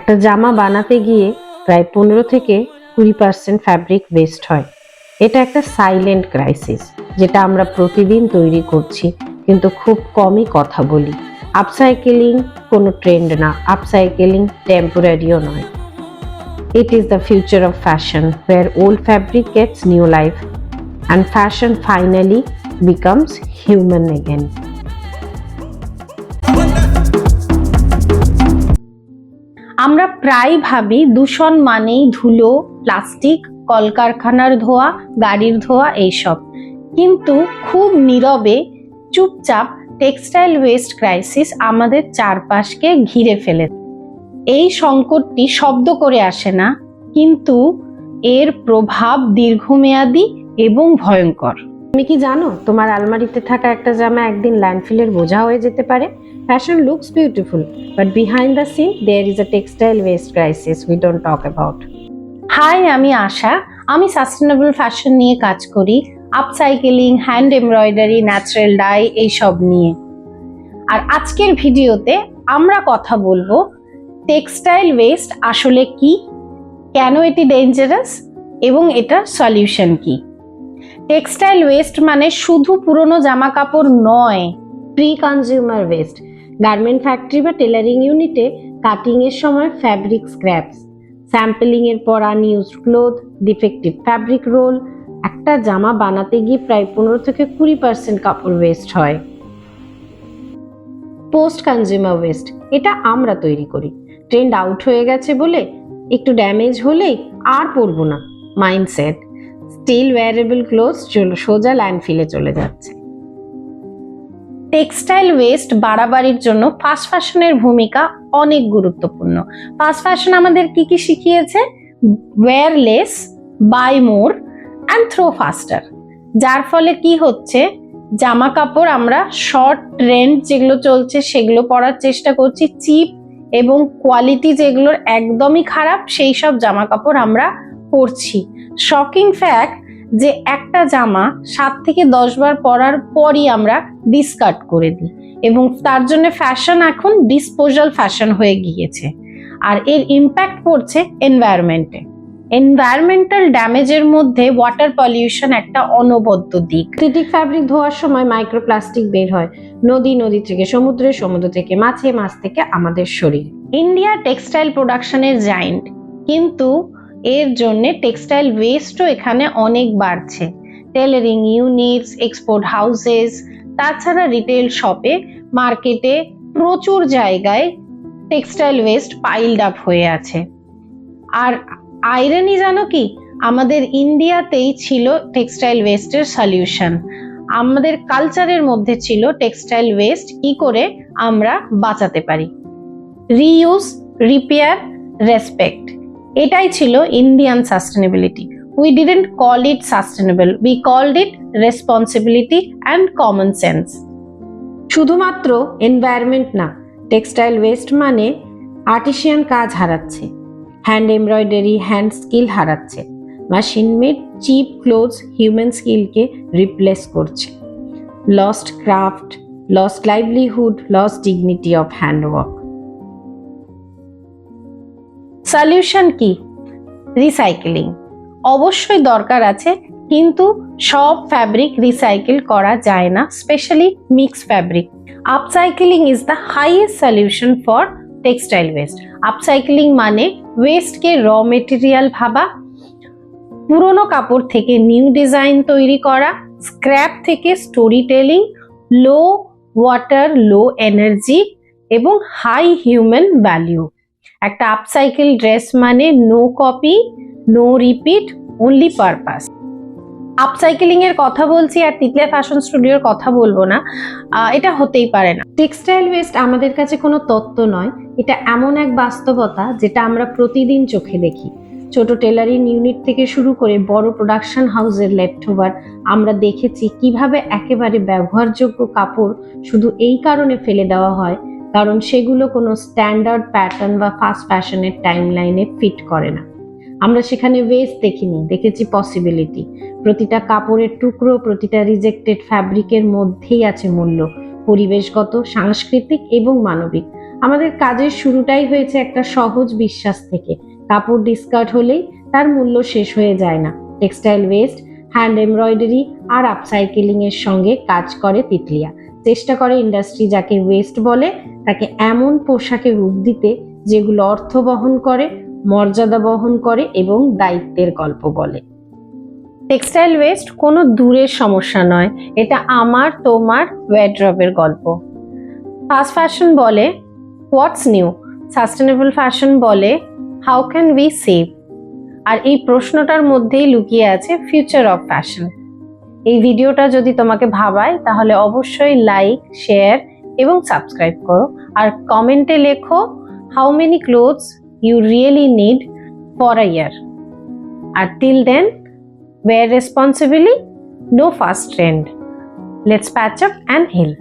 একটা জামা বানাতে গিয়ে প্রায় 15-20% ফ্যাব্রিক ওয়েস্ট হয়। এটা একটা সাইলেন্ট ক্রাইসিস, যেটা আমরা প্রতিদিন তৈরি করছি কিন্তু খুব কমই কথা বলি। আপসাইকেলিং কোনো ট্রেন্ড না, আপসাইকেলিং টেম্পোরারিও নয়। It is the future of fashion, where old fabric gets new life and fashion finally becomes human again. আমরা প্রায় ভাবি দূষণ মানেই ধুলো, প্লাস্টিক, কলকারখানার ধোঁয়া, গাড়ির ধোঁয়া এইসব, কিন্তু খুব নীরবে চুপচাপ টেক্সটাইল ওয়েস্ট ক্রাইসিস আমাদের চারপাশকে ঘিরে ফেলে। এই সংকটটি শব্দ করে আসে না, কিন্তু এর প্রভাব দীর্ঘমেয়াদী এবং ভয়ঙ্কর। তুমি কি জানো, তোমার আলমারিতে থাকা একটা জামা একদিন ল্যান্ডফিলের বোঝা হয়ে যেতে পারে? Fashion looks beautiful, but behind the scene there is a textile waste crisis we don't talk about. Hi, আমি আশা। আমি সাস্টেনেবল ফ্যাশন নিয়ে কাজ করি, upcycling, hand embroidery, natural dye এইসব নিয়ে। আর আজকের ভিডিওতে আমরা কথা বলবো টেক্সটাইল ওয়েস্ট আসলে কি, কেন এটি ডেঞ্জারাস এবং এটার সলিউশন কি। টেক্সটাইল ওয়েস্ট মানে শুধু পুরনো জামা কাপড় নয়, pre consumer West. Garment factory বা টেলারিং ইউনিটে কাটিং এর সময় ফ্যাব্রিক স্ক্র্যাপস, স্যাম্পলিং এর পর unused cloth, defective fabric roll. একটা জামা বানাতে গিয়ে প্রায় 15-20% কাপড় ওয়েস্ট হয়। পোস্ট কনজিউমার ওয়েস্ট, এটা আমরা তৈরি করি। ট্রেন্ড আউট হয়ে গেছে বলে একটু ড্যামেজ হলেই আর পরবো না মাইন্ডসেট। স্টিল ওয়্যারেবল ক্লোথস সোজা ল্যান্ডফিলে চলে যাচ্ছে। টেক্সটাইল ওয়েস্ট বাড়াবাড়ির জন্য ফাস্ট ফ্যাশনের ভূমিকা অনেক গুরুত্বপূর্ণ। ফাস্ট ফ্যাশন আমাদের কি কি শিখিয়েছে? Wear less, buy more and throw faster. যার ফলে কি হচ্ছে, জামা কাপড় আমরা শর্ট ট্রেন্ড যেগুলো চলছে সেগুলো পরার চেষ্টা করছি, চিপ এবং কোয়ালিটি যেগুলোর একদমই খারাপ সেই সব জামা কাপড় আমরা পরছি। শকিং ফ্যাক্ট যে একটা জামা 7 থেকে 10 বার পরার পরই আমরা ডিসকার্ড করে দিই, এবং তার জন্য ফ্যাশন এখন ডিসপোজাল ফ্যাশন হয়ে গিয়েছে। আর এর ইম্প্যাক্ট পড়ছে এনভায়রনমেন্টে। এনভায়রনমেন্টাল ড্যামেজের মধ্যে ওয়াটার পলিউশন একটা অনবদ্য দিক। সিনথেটিক ফ্যাব্রিক ধোয়ার সময় মাইক্রোপ্লাস্টিক বের হয় নদী থেকে সমুদ্রে, সমুদ্র থেকে মাছে, মাছ থেকে আমাদের শরীর। ইন্ডিয়া টেক্সটাইল প্রোডাকশনের জায়েন্ট, কিন্তু এর জন্য টেক্সটাইল ওয়েস্টও এখানে অনেক বাড়ছে। টেলারিং ইউনিটস, এক্সপোর্ট হাউসেস, তাছাড়া রিটেল শপে, মার্কেটে প্রচুর জায়গায় টেক্সটাইল ওয়েস্ট পাইলড আপ হয়ে আছে। আর আইরনি জানো কি, আমাদের ইন্ডিয়াতেই ছিল টেক্সটাইল ওয়েস্টের সলিউশন। আমাদের কালচারের মধ্যে ছিল টেক্সটাইল ওয়েস্ট কি করে আমরা বাঁচাতে পারি। রিইউজ, রিপেয়ার, রেসপেক্ট, এটাই ছিল Indian sustainability. We didn't call it sustainable, we called it responsibility and common sense. শুধুমাত্র এনভায়রনমেন্ট না, টেক্সটাইল ওয়েস্ট মানে আর্টিসিয়ান কাজ হারাচ্ছে, হ্যান্ড এমব্রয়ডারি, হ্যান্ড স্কিল হারাচ্ছে, machine made cheap clothes human স্কিলকে রিপ্লেস করছে। Lost craft, lost livelihood, lost dignity of handwork. Solution কি? Recycling অবশ্যই দরকার আছে, কিন্তু সব ফ্যাব্রিক রিসাইকেল করা যায় না, specially mix fabric. Upcycling is the highest solution for textile waste. Upcycling মানে ওয়েস্টকে র মেটেরিয়াল ভাবা, পুরোনো কাপড় থেকে নিউ ডিজাইন তৈরি করা, স্ক্র্যাপ থেকে storytelling, low water, low energy এবং হাই হিউম্যান ভ্যালিউ। একটা আপসাইকেল ড্রেস মানে no copy, no repeat, only purpose. Upcycling এর কথা বলছি আর তিতলিয়া ফ্যাশন স্টুডিওর কথা বলবো না, এটা হতেই পারে না। টেক্সটাইল ওয়েস্ট আমাদের কাছে কোনো তত্ত্ব নয়, এটা এমন এক বাস্তবতা যেটা আমরা প্রতিদিন চোখে দেখি। ছোট টেলারিং ইউনিট থেকে শুরু করে বড় প্রোডাকশন হাউসের লেফটওভার আমরা দেখেছি কিভাবে একেবারে ব্যবহারযোগ্য কাপড় শুধু এই কারণে ফেলে দেওয়া হয় কারণ সেগুলো কোনো স্ট্যান্ডার্ড প্যাটার্ন বা ফাস্ট ফ্যাশনের টাইমলাইনে ফিট করে না। আমরা সেখানে ওয়েস্ট দেখিনি, দেখেছি পসিবিলিটি। প্রতিটা কাপড়ের টুকরো, প্রতিটা রিজেক্টেড ফ্যাব্রিকের মধ্যেই আছে মূল্য, পরিবেশগত, সাংস্কৃতিক এবং মানবিক। আমাদের কাজের শুরুটাই হয়েছে একটা সহজ বিশ্বাস থেকে, কাপড় ডিসকার্ড হলেই তার মূল্য শেষ হয়ে যায় না। টেক্সটাইল ওয়েস্ট, হ্যান্ড এমব্রয়ডারি আর আপসাইকেলিং এর সঙ্গে কাজ করে তিতলিয়া। চেষ্টা করে ইন্ডাস্ট্রি যাকে ওয়েস্ট বলে তাকে এমন পোশাকে রূপ দিতে যেগুলো অর্থ বহন করে, মর্যাদা বহন করে এবং দায়িত্বের গল্প বলে। টেক্সটাইল ওয়েস্ট কোনো দূরের সমস্যা নয়, এটা আমার তোমার ওয়ার্ড্রবের গল্প। ফাস্ট ফ্যাশন বলে হোয়াটস নিউ, সাস্টেনেবল ফ্যাশন বলে হাউ ক্যান উই সেভ। আর এই প্রশ্নটার মধ্যেই লুকিয়ে আছে ফিউচার অফ ফ্যাশন। এই ভিডিওটা যদি তোমাকে ভাবায় তাহলে অবশ্যই লাইক, শেয়ার এবং সাবস্ক্রাইব করো, আর কমেন্টে লেখো how many clothes you really need for a year. আর till then, wear responsibly, no fast trend. Let's patch up and heal.